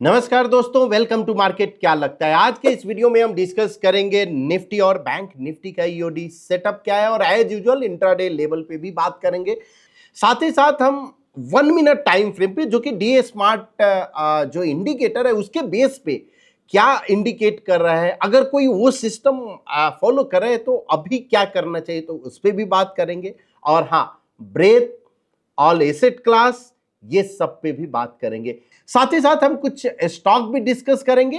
नमस्कार दोस्तों, welcome to market. क्या लगता है आज के इस वीडियो में हम डिस्कस करेंगे निफ्टी और बैंक निफ्टी का ईओडी सेटअप क्या है और एज यूजुअल इंट्राडे लेवल पे भी बात करेंगे। साथ ही साथ हम 1 मिनट टाइम फ्रेम पे जो कि डीए स्मार्ट जो इंडिकेटर है उसके बेस पे क्या इंडिकेट कर रहा है, अगर कोई वो सिस्टम फॉलो करे तो अभी क्या करना चाहिए, तो उस पर भी बात करेंगे। और हाँ, ब्रेथ, ऑल एसेट क्लास, ये सब पे भी बात करेंगे। साथ ही साथ हम कुछ स्टॉक भी डिस्कस करेंगे।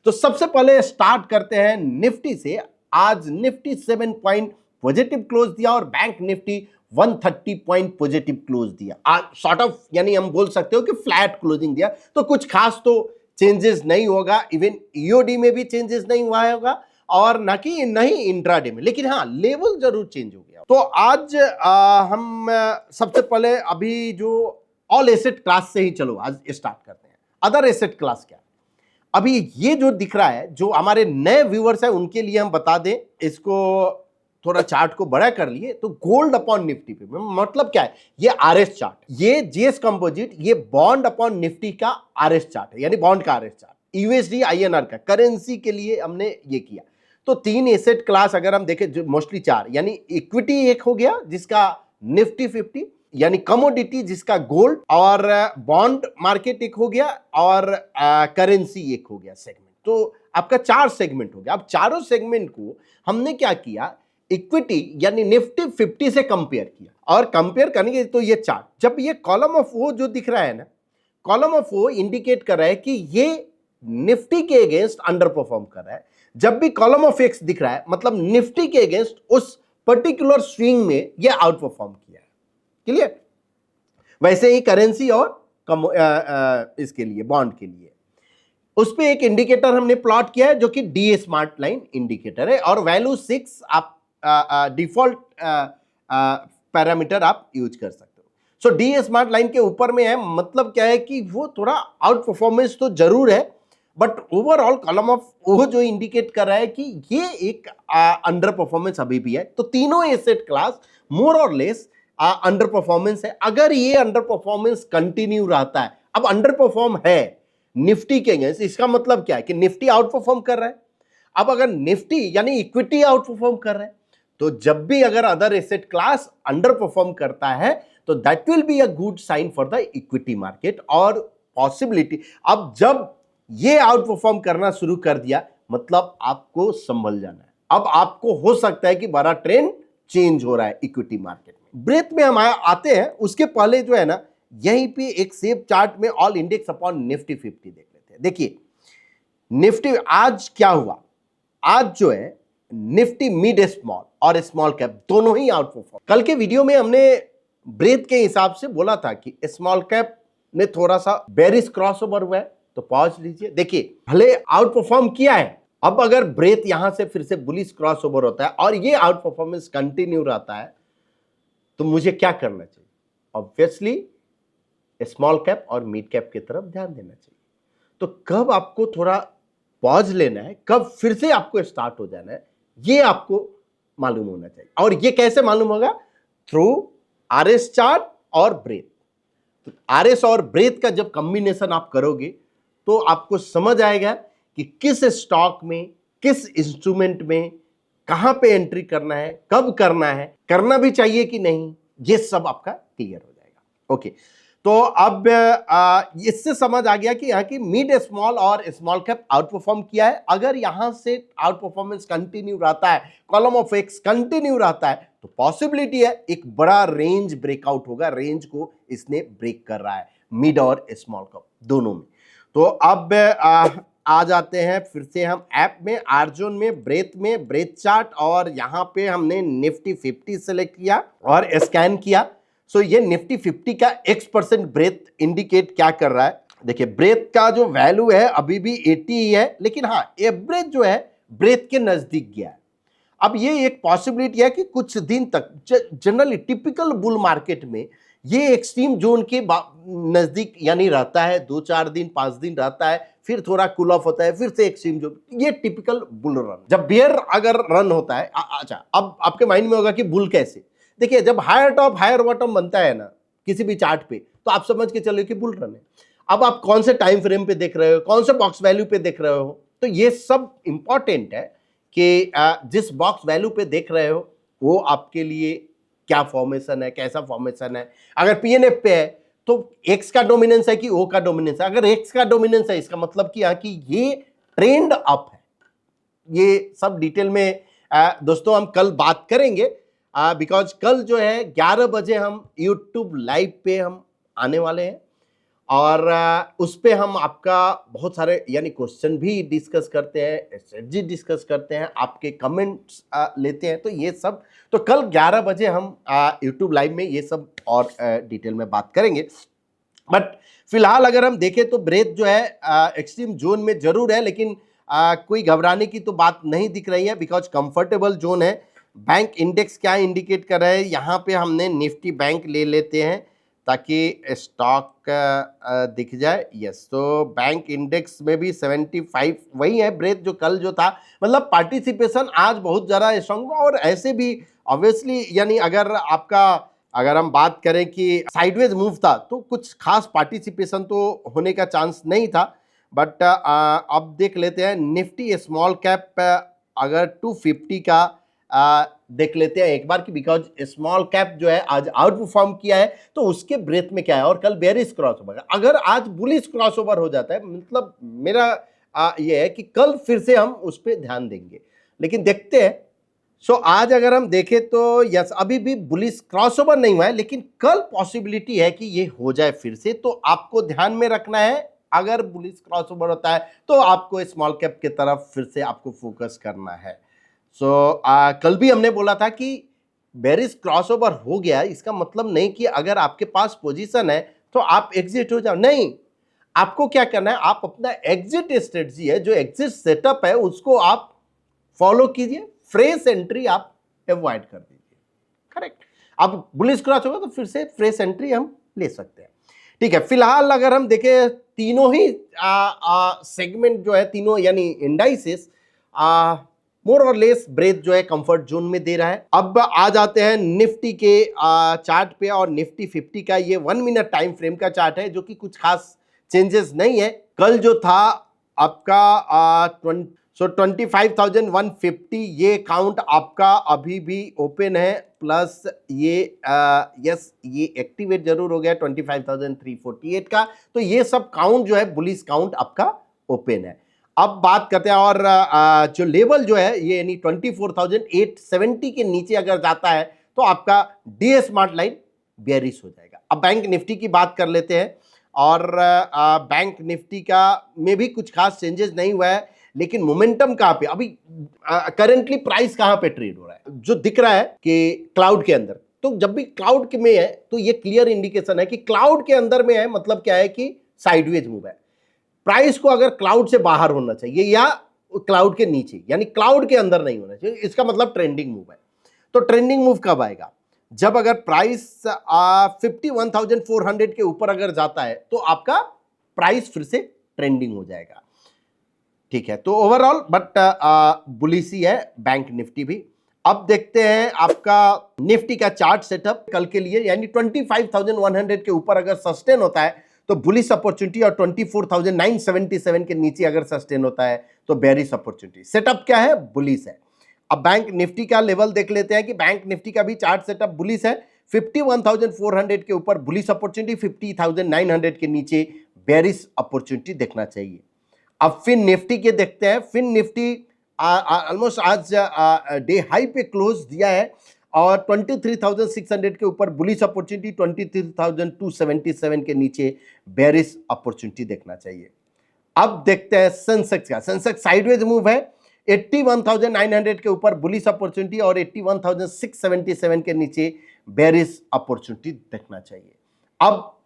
तो सबसे पहले स्टार्ट करते हैं निफ्टी से। आज निफ्टी 7 पॉइंट पॉजिटिव क्लोज दिया और bank Nifty 130 point positive close दिया। आज सॉर्ट ऑफ यानी हम बोल सकते हो कि फ्लैट क्लोजिंग दिया, तो कुछ खास तो चेंजेस नहीं होगा। इवन ईओडी में भी चेंजेस नहीं हुआ होगा और ना कि नहीं इंट्राडे में, लेकिन हाँ लेवल जरूर चेंज हो गया। तो आज हम सबसे पहले अभी जो ऑल एसेट क्लास से ही चलो आज स्टार्ट करते हैं। अदर एसेट क्लास क्या है? अभी ये जो दिख रहा है, जो हमारे नए व्यूअर्स हैं उनके लिए हम बता दें, इसको थोड़ा चार्ट को बड़ा कर लिए तो गोल्ड अपॉन निफ्टी पे मतलब क्या है, ये आरएस चार्ट, ये जीएस कंपोजिट, ये बॉन्ड अपॉन निफ्टी का आरएस चार्ट है, यानी बॉन्ड का आरएस चार्ट, यूएसडी आईएनआर का करेंसी के लिए हमने ये किया। तो 3 एसेट क्लास अगर हम देखें, जो मोस्टली 4, यानी इक्विटी एक हो गया जिसका निफ्टी 50, यानी कमोडिटी जिसका गोल्ड, और बॉन्ड मार्केट एक हो गया, और करेंसी एक हो गया सेगमेंट। तो आपका 4 सेगमेंट हो गया। अब चारों सेगमेंट को हमने क्या किया, इक्विटी यानी निफ्टी 50 से कंपेयर किया, और कंपेयर करेंगे तो ये चार्ट, जब ये कॉलम ऑफ वो जो दिख रहा है ना, कॉलम ऑफ वो इंडिकेट कर रहा है कि ये निफ्टी के अगेंस्ट अंडर परफॉर्म कर रहा है। जब भी कॉलम ऑफ एक्स दिख रहा है मतलब निफ्टी के अगेंस्ट उस पर्टिकुलर स्विंग में ये आउट परफॉर्म किया है। क्लियर? वैसे ही करेंसी और इसके लिए बॉन्ड के लिए उस पे एक इंडिकेटर हमने प्लॉट किया है जो कि डीए स्मार्ट लाइन इंडिकेटर है, और वैल्यू 6 आप डिफॉल्ट पैरामीटर आप यूज कर सकते हो। सो डीए स्मार्ट लाइन के ऊपर में है, मतलब क्या है कि वो थोड़ा आउट परफॉर्मेंस तो जरूर है, बट ओवरऑल कॉलम ऑफ वो जो इंडिकेट कर रहा है कि ये एक अंडर परफॉर्मेंस अभी भी है। तो तीनों एसेट क्लास मोर और लेस अंडर परफॉर्मेंस है। अगर ये अंडर परफॉर्मेंस कंटिन्यू रहता है, अब अंडर परफॉर्म है निफ्टी के अगेंस्ट, इसका मतलब क्या है कि निफ्टी आउट परफॉर्म कर रहा है। अब अगर निफ्टी यानी इक्विटी आउट परफॉर्म कर रहा है, तो जब भी अगर other asset class underperform करता है तो that will be a good sign for the equity market. और पॉसिबिलिटी, अब जब ये आउट परफॉर्म करना शुरू कर दिया मतलब आपको संभल जाना है। अब आपको हो सकता है कि बड़ा ट्रेंड चेंज हो रहा है इक्विटी मार्केट में। ब्रेथ में हम आते हैं, उसके पहले जो है ना, यहीं पे एक सेम चार्ट में ऑल इंडेक्स अपॉन निफ्टी 50 देख लेते हैं। देखिए निफ्टी आज क्या हुआ, आज जो है निफ्टी मिड स्मॉल और स्मॉल कैप दोनों ही आउट परफॉर्म। कल के वीडियो में हमने ब्रेथ के हिसाब से बोला था कि स्मॉल कैप ने थोड़ा सा बेरिश क्रॉसओवर हुआ है, तो पॉज लीजिए। देखिए भले आउट परफॉर्म किया है, अब अगर ब्रेथ यहां से फिर से बुलिश क्रॉसओवर होता है और ये आउट परफॉर्मेंस कंटिन्यू रहता है तो मुझे क्या करना चाहिए? ऑब्वियसली स्मॉल कैप और मिड कैप की तरफ ध्यान देना चाहिए। तो कब आपको थोड़ा पॉज लेना है, कब फिर से आपको स्टार्ट हो जाना है, ये आपको मालूम होना चाहिए। और ये कैसे मालूम होगा? थ्रू आरएस चार्ट और ब्रेथ। तो आरएस और ब्रेथ का जब कॉम्बिनेशन आप करोगे तो आपको समझ आएगा कि किस स्टॉक में, किस इंस्ट्रूमेंट में कहां पे एंट्री करना है, कब करना है, करना भी चाहिए कि नहीं, ये सब आपका क्लियर हो जाएगा। ओके, तो अब इससे समझ आ गया कि यहाँ की मिड स्मॉल और स्मॉल कैप आउट परफॉर्म किया है। अगर यहां से आउट परफॉर्मेंस कंटिन्यू रहता है, कॉलम ऑफ एक्स कंटिन्यू रहता है, तो पॉसिबिलिटी है एक बड़ा रेंज ब्रेकआउट होगा। रेंज को इसने ब्रेक कर रहा है मिड और स्मॉल कैप दोनों में। तो अब आ जाते हैं फिर से हम ऐप में, आर्जोन में, ब्रेथ चार्ट, और यहां पे हमने निफ्टी 50 सेलेक्ट किया और स्कैन किया। सो ये निफ्टी 50 का X% ब्रेथ इंडिकेट क्या कर रहा है? देखिए ब्रेथ का जो वैल्यू है अभी भी 80 ही है, लेकिन हाँ एवरेज जो है ब्रेथ के नजदीक गया है। अब ये एक पॉसिबिलिटी है कि कुछ दिन तक, जनरली टिपिकल बुल मार्केट में ये एक्सट्रीम जोन के नजदीक यानी रहता है, 2-4 दिन 5 दिन रहता है, फिर थोड़ा कूल ऑफ होता है, फिर से एक्सट्रीम जोन। ये टिपिकल बुल रन। जब बियर अगर रन होता है, अच्छा अब आपके माइंड में होगा कि बुल कैसे, देखिए जब हायर टॉप हायर बॉटम बनता है ना किसी भी चार्ट पे, तो आप समझ के चलो कि बुल रन है। अब आप कौन से टाइम फ्रेम पे देख रहे हो, कौन से बॉक्स वैल्यू पे देख रहे हो, तो ये सब इंपॉर्टेंट है कि जिस बॉक्स वैल्यू पे देख रहे हो वो आपके लिए क्या फॉर्मेशन है, कैसा फॉर्मेशन है। अगर पीएनएफ पे है तो एक्स का डोमिनेंस है कि ओ का डोमिनेंस है। अगर एक्स का डोमिनेंस है इसका मतलब कि ये ट्रेंड अप है। ये सब डिटेल में दोस्तों हम कल बात करेंगे, बिकॉज कल जो है 11 बजे हम यूट्यूब लाइव पे हम आने वाले हैं और उस पे हम आपका बहुत सारे यानी क्वेश्चन भी डिस्कस करते हैं, स्ट्रेटजी डिस्कस करते हैं, आपके कमेंट्स लेते हैं। तो ये सब तो कल 11 बजे हम यूट्यूब लाइव में ये सब और डिटेल में बात करेंगे। बट फिलहाल अगर हम देखें तो ब्रेथ जो है एक्सट्रीम जोन में जरूर है, लेकिन कोई घबराने की तो बात नहीं दिख रही है बिकॉज कंफर्टेबल जोन है। बैंक इंडेक्स क्या इंडिकेट कर रहा है, यहाँ पे हमने निफ्टी बैंक ले लेते हैं ताकि स्टॉक दिख जाए। यस, तो बैंक इंडेक्स में भी 75 वही है ब्रेथ जो कल जो था, मतलब पार्टिसिपेशन आज बहुत ज़्यादा स्ट्रॉन्ग हुआ। और ऐसे भी ऑब्वियसली यानी अगर हम बात करें कि साइडवेज मूव था तो कुछ खास पार्टिसिपेशन तो होने का चांस नहीं था। बट अब देख लेते हैं निफ्टी स्मॉल कैप अगर 250 का देख लेते हैं एक बार की, बिकॉज स्मॉल कैप जो है आज आउट परफॉर्म किया है तो उसके ब्रेथ में क्या है। और कल बेरिश क्रॉसओवर, अगर आज बुलिश क्रॉसओवर हो जाता है मतलब मेरा ये है कि कल फिर से हम उस पर ध्यान देंगे, लेकिन देखते हैं। सो आज अगर हम देखें तो यस अभी भी बुलिश क्रॉसओवर नहीं हुआ है, लेकिन कल पॉसिबिलिटी है कि ये हो जाए फिर से। तो आपको ध्यान में रखना है, अगर बुलिश क्रॉसओवर होता है तो आपको स्मॉल कैप की तरफ फिर से आपको फोकस करना है। सो कल भी हमने बोला था कि बेरिश क्रॉसओवर हो गया, इसका मतलब नहीं कि अगर आपके पास पोजीशन है तो आप एग्जिट हो जाओ, नहीं। आपको क्या करना है, आप अपना एग्जिट स्ट्रेटजी है, जो एग्जिट सेटअप है उसको आप फॉलो कीजिए, फ्रेश एंट्री आप अवॉइड कर दीजिए। करेक्ट, अब बुलिश क्रॉस होगा तो फिर से फ्रेश एंट्री हम ले सकते हैं। ठीक है, फिलहाल अगर हम देखें तीनों ही सेगमेंट जो है, तीनों यानी इंडाइसेस मोर और लेस ब्रेथ जो है कंफर्ट जोन में दे रहा है। अब आ जाते हैं निफ्टी के चार्ट पे, और निफ्टी 50 का ये 1 मिनट टाइम फ्रेम का चार्ट है जो कि कुछ खास चेंजेस नहीं है। कल जो था आपका 25,150 ये काउंट आपका अभी भी ओपन है, प्लस ये यस ये एक्टिवेट जरूर हो गया 25,348 का। तो ये सब काउंट जो है बुलिश काउंट आपका ओपन है। अब बात करते हैं, और जो लेवल जो है ये यानी 24,870 के नीचे अगर जाता है तो आपका डी स्मार्ट लाइन बेयरिश हो जाएगा। अब बैंक निफ्टी की बात कर लेते हैं, और बैंक निफ्टी का में भी कुछ खास चेंजेस नहीं हुआ है, लेकिन मोमेंटम कहां पे अभी करेंटली प्राइस कहां पे ट्रेड हो रहा है, जो दिख रहा है कि क्लाउड के अंदर। तो जब भी क्लाउड में है तो ये क्लियर इंडिकेशन है कि क्लाउड के अंदर में है, मतलब क्या है कि साइडवेज मूव है। प्राइस को अगर क्लाउड से बाहर होना चाहिए या क्लाउड के नीचे, यानी क्लाउड के अंदर नहीं होना चाहिए, इसका मतलब ट्रेंडिंग मूव है। तो ट्रेंडिंग मूव कब आएगा, जब अगर प्राइस 51,400 के ऊपर अगर जाता है तो आपका प्राइस फिर से ट्रेंडिंग हो जाएगा। ठीक है, तो ओवरऑल बट बुलिशी है बैंक निफ्टी भी। अब देखते हैं आपका निफ्टी का चार्ट सेटअप कल के लिए, यानी 25,100 के ऊपर अगर सस्टेन होता है तो बुलिश अपॉर्चुनिटी, और 24,977 के नीचे अगर सस्टेन होता है तो बेरिश अपॉर्चुनिटी। सेटअप क्या है, बुलिश है। अब बैंक निफ्टी का लेवल देख लेते हैं कि बैंक निफ्टी का भी चार्ट सेटअप बुलिश है। 51,400 के ऊपर बुलिश अपॉर्चुनिटी, 50,900 के नीचे बेरिश अपॉर्चुनिटी देखना चाहिए। अब फिन निफ्टी के देखते हैं। फिन निफ्टी ऑलमोस्ट आज डे हाई पे क्लोज दिया है, और 23,600 के ऊपर बुलिश अपॉर्चुनिटी, 23,277 के नीचे बेरिश अपॉर्चुनिटी देखना चाहिए। अब देखते हैं सेंसेक्स का। सेंसेक्स साइडवेज मूव है, 81,900 के ऊपर बुलिश अपॉर्चुनिटी और 81,677 के नीचे बेरिश अपॉर्चुनिटी देखना चाहिए। अब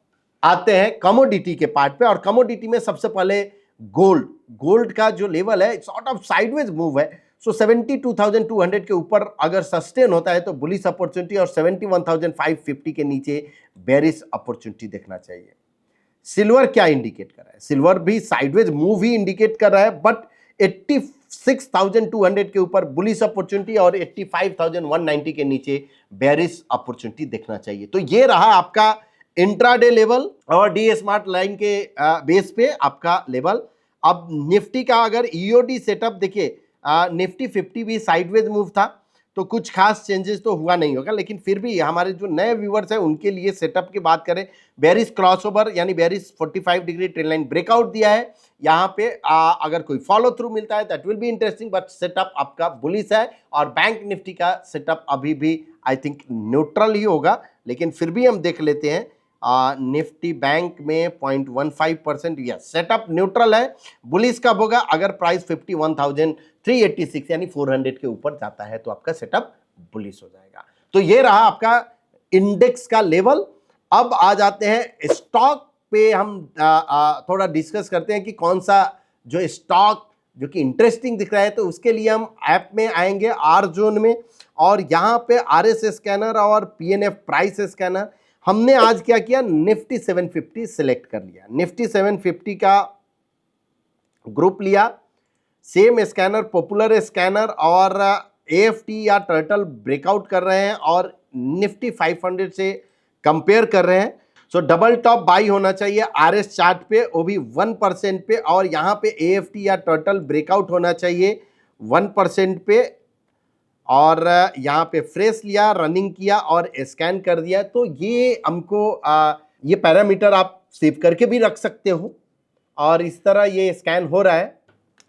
आते हैं कमोडिटी के पार्ट पे, और कमोडिटी में सबसे पहले गोल्ड का जो लेवल है सॉर्ट ऑफ साइडवेज मूव है। सो 72,200 के ऊपर अगर सस्टेन होता है तो बुलिश अपॉर्चुनिटी, और 71,550 के नीचे बेरिश अपॉर्चुनिटी देखना चाहिए। सिल्वर क्या इंडिकेट कर रहा है, सिल्वर भी साइडवेज मूव ही इंडिकेट कर रहा है, बट 86,200 के ऊपर बुलिश अपॉर्चुनिटी और 85,190 के नीचे बेरिश अपॉर्चुनिटी देखना चाहिए। तो ये रहा आपका इंट्राडे लेवल और डी स्मार्ट लाइन के बेस पे आपका लेवल। अब निफ्टी का अगर ईओडी सेटअप देखिए, निफ्टी 50 भी साइडवेज मूव था, तो कुछ खास चेंजेस तो हुआ नहीं होगा, लेकिन फिर भी हमारे जो नए व्यूअर्स हैं उनके लिए सेटअप की बात करें, बेरिश क्रॉसओवर यानी bearish 45 degree trend line breakout दिया है यहाँ पे। अगर कोई फॉलो थ्रू मिलता है that will be interesting, but setup आपका बुलिश है। और बैंक निफ्टी का सेटअप अभी भी आई थिंक न्यूट्रल ही होगा, लेकिन फिर भी हम देख लेते हैं निफ्टी बैंक में 0.15% यस सेटअप न्यूट्रल है। बुलिश कब होगा? अगर प्राइस 51,386 यानी 400 के ऊपर जाता है तो आपका सेटअप बुलिश हो जाएगा। तो ये रहा आपका इंडेक्स का लेवल। अब आ जाते हैं स्टॉक पे, हम थोड़ा डिस्कस करते हैं कि कौन सा जो स्टॉक जो कि इंटरेस्टिंग दिख रहा है। तो उसके लिए हम ऐप में आएंगे आर जोन में, और यहाँ पे आरएस स्कैनर और पीएनएफ प्राइस स्कैनर। हमने आज क्या किया, निफ्टी 750 सिलेक्ट कर लिया, निफ्टी 750 का ग्रुप लिया, सेम स्कैनर पॉपुलर स्कैनर और एएफटी या टर्टल ब्रेकआउट कर रहे हैं और निफ्टी 500 से कंपेयर कर रहे हैं। सो डबल टॉप बाई होना चाहिए आरएस चार्ट पे, वो भी 1% पे, और यहाँ पे एएफटी या टर्टल ब्रेकआउट होना चाहिए 1% पे, और यहाँ पे फ्रेश लिया, रनिंग किया और स्कैन कर दिया। तो ये हमको ये पैरामीटर आप सेव करके भी रख सकते हो, और इस तरह ये स्कैन हो रहा है,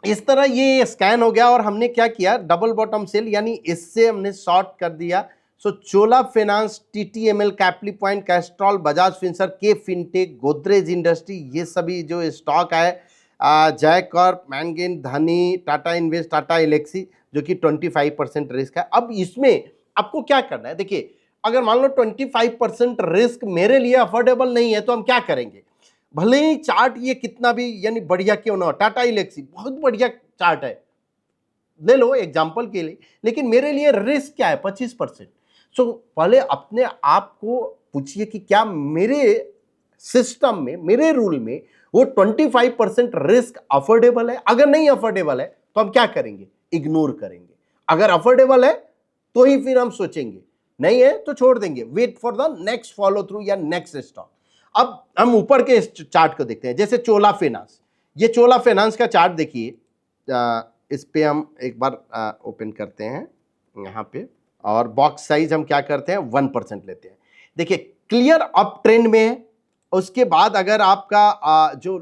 इस तरह ये स्कैन हो गया। और हमने क्या किया, डबल बॉटम सेल यानी इससे हमने शॉर्ट कर दिया। So Chola finance, TTML, caplin point, Castrol, Bajaj finserv, K fintech, Godrej industry, ये सभी जो स्टॉक है, जय कॉर्प, मैनगिन, धनी, टाटा इन्वेस्ट, टाटा एलेक्सी, जो कि 25% रिस्क है। अब इसमें आपको क्या करना है, देखिए अगर मान लो 25% रिस्क मेरे लिए अफोर्डेबल नहीं है तो हम क्या करेंगे, भले ही चार्ट ये कितना भी यानी बढ़िया क्यों ना हो, टाटा इलेक्सी बहुत बढ़िया चार्ट है, ले लो एग्जांपल के लिए, लेकिन मेरे लिए रिस्क क्या है 25%। सो पहले अपने आप को पूछिए कि क्या मेरे सिस्टम में, मेरे रूल में वो 25% रिस्क अफोर्डेबल है। अगर नहीं अफोर्डेबल है तो हम क्या करेंगे, इग्नोर करेंगे। अगर अफोर्डेबल है तो ही फिर हम सोचेंगे, नहीं है तो छोड़ देंगे, wait for the next follow through या नेक्स्ट स्टॉक। अब हम ऊपर के चार्ट को देखते हैं, जैसे चोला फाइनेंस, ये चोला फाइनेंस का चार्ट देखिए, इस पे हम एक बार ओपन करते हैं यहाँ पे, और बॉक्स साइज हम क्या करते हैं 1% लेते हैं। देखिए क्लियर अप ट्रेंड में है, उसके बाद अगर आपका जो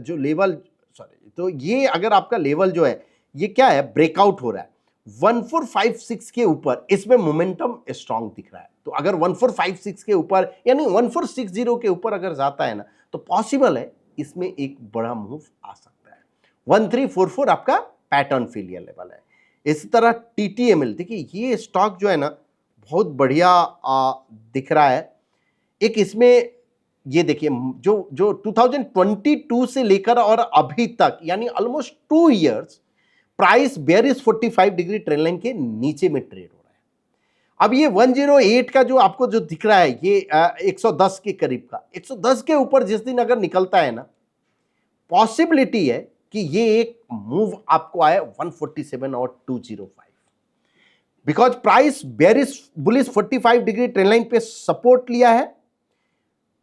लेवल, सॉरी, तो ये अगर आपका लेवल जो है ये क्या है, ब्रेकआउट हो रहा है 1456 के ऊपर, इसमें मोमेंटम स्ट्रांग दिख रहा है। तो अगर 1456 के ऊपर यानी 1460 के ऊपर अगर जाता है ना, तो पॉसिबल है इसमें एक बड़ा मूव आ सकता है। 1344 आपका पैटर्न फेलियर लेवल है। इसी तरह टीटीएमएल, देखिए ये स्टॉक जो है ना बहुत बढ़िया दिख रहा है। एक इसमें ये देखिए जो 2022 से लेकर और अभी तक यानी almost 2 years price bearish 45 degree trend line के नीचे में ट्रेड हो रहा है। अब ये 108 का जो आपको जो दिख रहा है ये 110 के करीब का, 110 के ऊपर जिस दिन अगर निकलता है ना, पॉसिबिलिटी है कि ये एक मूव आपको आए 147 और 205, because price bearish bullish 45 degree trend line पे सपोर्ट लिया है।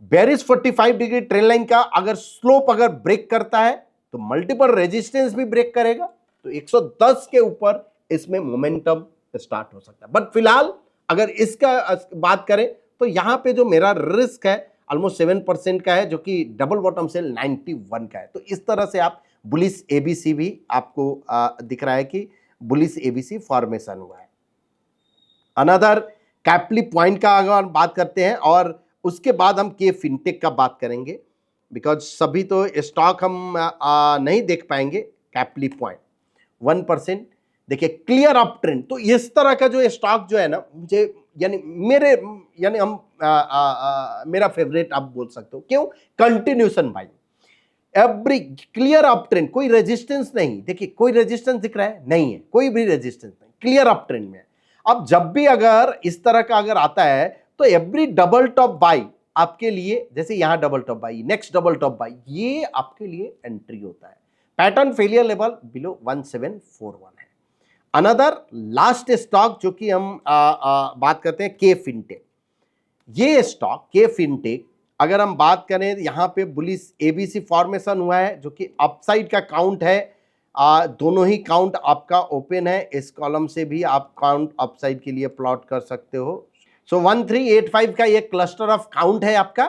बेयरिश 45 डिग्री ट्रेंड लाइन का अगर स्लोप अगर ब्रेक करता है तो मल्टीपल रेजिस्टेंस भी ब्रेक करेगा, तो 110 के ऊपर इसमें मोमेंटम स्टार्ट हो सकता है। बट फिलहाल अगर इसका बात करें तो यहां पे जो मेरा रिस्क है ऑलमोस्ट 7% का है, जो कि डबल बॉटम सेल 91 का है। तो इस तरह से आप बुलिश एबीसी भी आपको दिख रहा है कि बुलिश एबीसी फॉर्मेशन हुआ है। अनदर कैप्ली पॉइंट का अगर बात करते हैं, और उसके बाद हम के फिनटेक का बात करेंगे, बिकॉज सभी तो स्टॉक हम नहीं देख पाएंगे। कैप्ली पॉइंट 1%, देखिए क्लियर अप ट्रेंड। तो इस तरह का जो स्टॉक जो है ना, मुझे यानी मेरा फेवरेट आप बोल सकते हो। क्यों? Continuation buying, every clear up trend, कोई रेजिस्टेंस नहीं। देखिए कोई रेजिस्टेंस दिख रहा है? नहीं है, कोई भी रेजिस्टेंस नहीं, क्लियर अप ट्रेंड में। अब जब भी अगर इस तरह का अगर आता है तो एवरी डबल टॉप बाई आपके लिए, जैसे यहां double top by, next double top by, ये आपके लिए एंट्री होता है। पैटर्न फेलियर लेवल बिलो 1741 है। अनदर लास्ट स्टॉक जो कि हम बात करते हैं के फिनटेक। ये स्टॉक के फिनटेक अगर हम बात करें यहाँ पे बुलिश एबीसी फॉर्मेशन हुआ है जो कि अपसाइड का काउंट है। दोनों ही काउंट आपका ओपन है, इस कॉलम से भी आप काउंट अपसाइड के लिए प्लॉट कर सकते हो। सो 1385 का ये क्लस्टर ऑफ काउंट है आपका,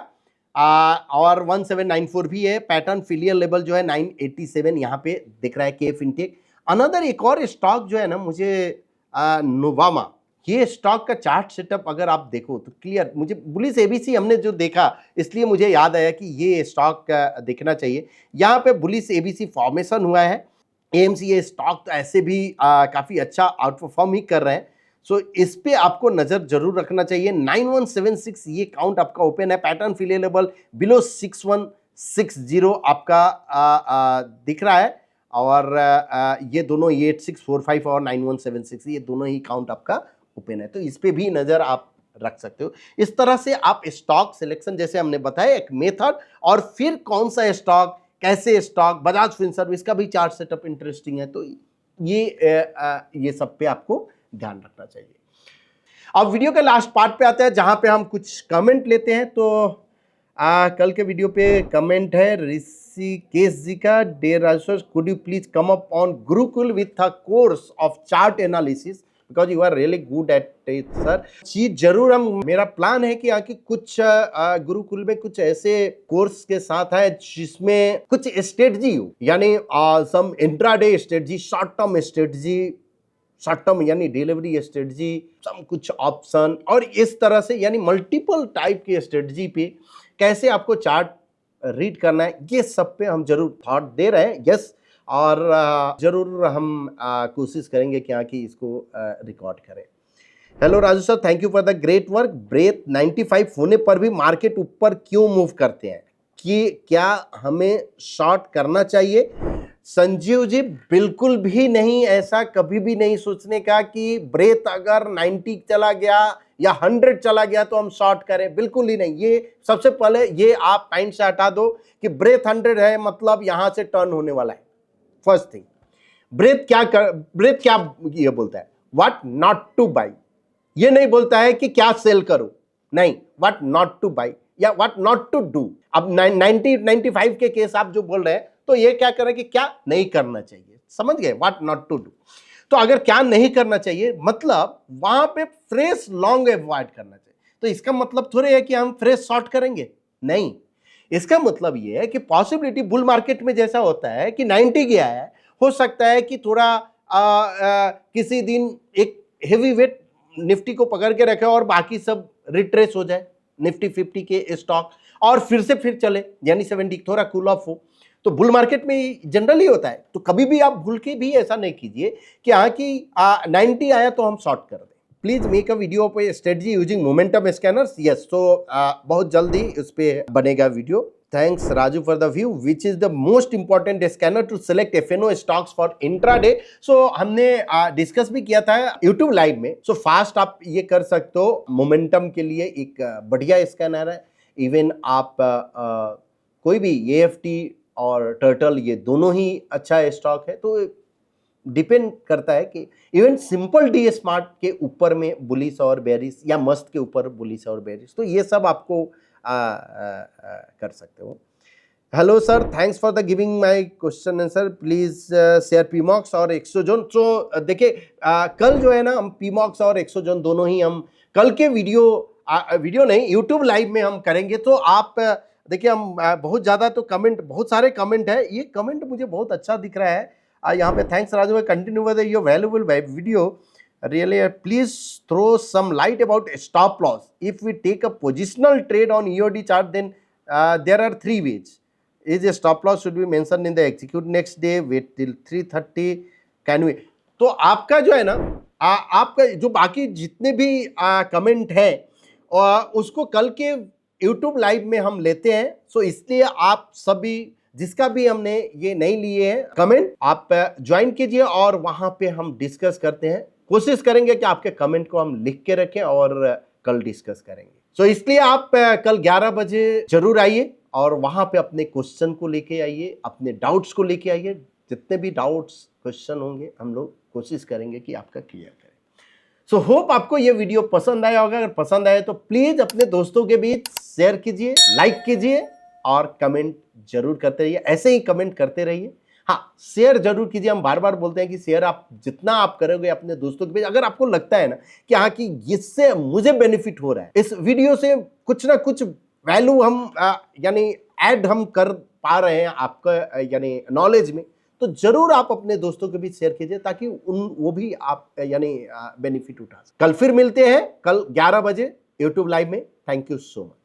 और 1794 भी है। पैटर्न फेलियर लेवल जो है 987 यहाँ पे दिख रहा है के फिनटेक। अनदर एक और स्टॉक जो है ना मुझे नोवामा, ये स्टॉक का चार्ट सेटअप अगर आप देखो तो क्लियर, मुझे बुलिश एबीसी हमने जो देखा इसलिए मुझे याद आया कि ये स्टॉक देखना चाहिए। यहाँ पे बुलिश एबीसी फॉर्मेशन हुआ है। एएमसी ये स्टॉक तो ऐसे भी काफी अच्छा आउट परफॉर्म ही कर रहे हैं, सो इस पे आपको नजर जरूर रखना चाहिए। 9176 ये काउंट आपका ओपन है। पैटर्न फेलियर लेवल बिलो 6160 आपका दिख रहा है, और ये दोनों 8645 और 9176 ये दोनों ही काउंट आपका ओपन है, तो इस पे भी नजर आप रख सकते हो। इस तरह से आप स्टॉक सिलेक्शन, जैसे हमने बताया, एक मेथड, और फिर कौन सा स्टॉक, कैसे स्टॉक, बजाज फिनसर्व इसका भी चार्ट सेटअप इंटरेस्टिंग है, तो ये सब पे आपको ध्यान रखना चाहिए। अब वीडियो के लास्ट पार्ट पे आते हैं जहां पे हम कुछ कमेंट लेते हैं। तो कल के वीडियो पे कमेंट है ऋषिकेश जी का, dear Raju, could you please come up on Gurukul with a course of chart analysis because you are really good at it sir. जी जरूर, हम, मेरा प्लान है कि आके कुछ गुरुकुल में कुछ ऐसे कोर्स के साथ है जिसमें कुछ स्ट्रेटजी हो, यानी some intraday strategy, short term strategy, short term यानी डिलीवरी स्ट्रेटजी, सम कुछ ऑप्शन, और इस तरह से यानी मल्टीपल टाइप की स्ट्रेटजी पे कैसे आपको चार्ट रीड करना है, ये सब पे हम जरूर थॉट दे रहे हैं। यस, और जरूर हम कोशिश करेंगे क्या कि इसको रिकॉर्ड करें। Hello Raju sir, thank you for the great work. Breath 95 होने पर भी मार्केट ऊपर क्यों मूव करते हैं, कि क्या हमें शॉर्ट करना चाहिए? संजीव जी बिल्कुल भी नहीं, ऐसा कभी भी नहीं सोचने का कि ब्रेथ अगर 90 चला गया या 100 चला गया तो हम शॉर्ट करें, बिल्कुल ही नहीं। ये सबसे पहले ये आप माइंड से हटा दो कि ब्रेथ 100 है मतलब यहां से टर्न होने वाला है। फर्स्ट थिंग, ब्रेथ क्या ये बोलता है, व्हाट नॉट टू बाई। ये नहीं बोलता है कि क्या सेल करो, नहीं, व्हाट नॉट टू बाई या व्हाट नॉट टू डू। अब 95 के केस आप जो बोल रहे हैं, तो ये क्या करें कि क्या नहीं करना चाहिए, समझ गए, व्हाट नॉट टू डू। तो अगर क्या नहीं करना चाहिए मतलब वहां पे फ्रेश लॉन्ग अवॉइड करना चाहिए। तो इसका मतलब थोड़े है कि हम फ्रेश शॉर्ट करेंगे, नहीं। इसका मतलब ये है कि पॉसिबिलिटी बुल मार्केट में जैसा होता है कि 90 गया है, हो सकता है कि थोड़ा किसी दिन एक हेवी वेट निफ्टी को पकड़ के रखे और बाकी सब रिट्रेस हो जाए, निफ्टी 50 के स्टॉक, और फिर चले, यानी 70 थोड़ा कूल ऑफ हो। तो बुल मार्केट में जनरली होता है, तो कभी भी आप भूल के भी ऐसा नहीं कीजिए कि हाँ कि 90 आया तो हम शॉर्ट कर दें। प्लीज मेक अ वीडियो पे strategy using momentum scanners. Yes, तो बहुत जल्दी इस पे बनेगा video. Thanks Raju for the view, which is the most important scanner to select FNO stocks for intraday. So हमने डिस्कस भी किया था यूट्यूब लाइव में। सो फास्ट आप ये कर सकते हो, मोमेंटम के लिए एक बढ़िया स्कैनर है। इवन आप कोई भी एएफटी और टर्टल, ये दोनों ही अच्छा स्टॉक है। तो डिपेंड करता है कि इवन सिंपल डी स्मार्ट के ऊपर में बुलिश और बेरिश, या मस्त के ऊपर बुलिश और बेरिश, तो ये सब आपको कर सकते हो। Hello sir, thanks for the giving my question answer. Please share पीमॉक्स और एक्सोजोन। तो देखिए कल जो है ना, हम पीमॉक्स और एक्सोजोन दोनों ही हम कल के वीडियो नहीं, यूट्यूब लाइव में हम करेंगे। तो आप देखिए, हम बहुत ज़्यादा तो कमेंट, बहुत सारे कमेंट है, ये कमेंट मुझे बहुत अच्छा दिख रहा है यहाँ पे। Thanks Raju, continue with your valuable video, really please throw some light about stop loss. If we take a positional trade on EOD chart, then there are 3 ways. Is a stop loss should be mentioned in the execute next day, wait till 3:30, can we? तो आपका जो है ना, आपका जो बाकी जितने भी कमेंट है उसको कल के यूट्यूब लाइव में हम लेते हैं। सो इसलिए आप सभी, जिसका भी हमने ये नहीं लिए हैं कमेंट, आप ज्वाइन कीजिए और वहां पे हम डिस्कस करते हैं। कोशिश करेंगे कि आपके कमेंट को हम लिख के रखें और कल डिस्कस करेंगे। सो इसलिए आप कल 11 बजे जरूर आइए और वहां पे अपने क्वेश्चन को लेके आइए, अपने डाउट्स को लेके आइए। जितने भी डाउट्स क्वेश्चन होंगे हम लोग कोशिश करेंगे कि आपका क्लियर करें। सो होप आपको ये वीडियो पसंद आया होगा। अगर पसंद आए तो प्लीज अपने दोस्तों के बीच शेयर कीजिए, लाइक कीजिए और कमेंट जरूर करते रहिए। ऐसे ही कमेंट करते रहिए। हाँ, शेयर जरूर कीजिए। हम बार बार बोलते हैं कि शेयर आप जितना आप करोगे अपने दोस्तों के बीच, अगर आपको लगता है ना कि हाँ कि इससे मुझे बेनिफिट हो रहा है, इस वीडियो से कुछ ना कुछ वैल्यू हम यानी ऐड हम कर पा रहे हैं आपका यानी नॉलेज में, तो जरूर आप अपने दोस्तों के बीच शेयर कीजिए ताकि वो भी आप यानी बेनिफिट उठा सकें। कल फिर मिलते हैं, कल 11 बजे यूट्यूब लाइव में। Thank you so much.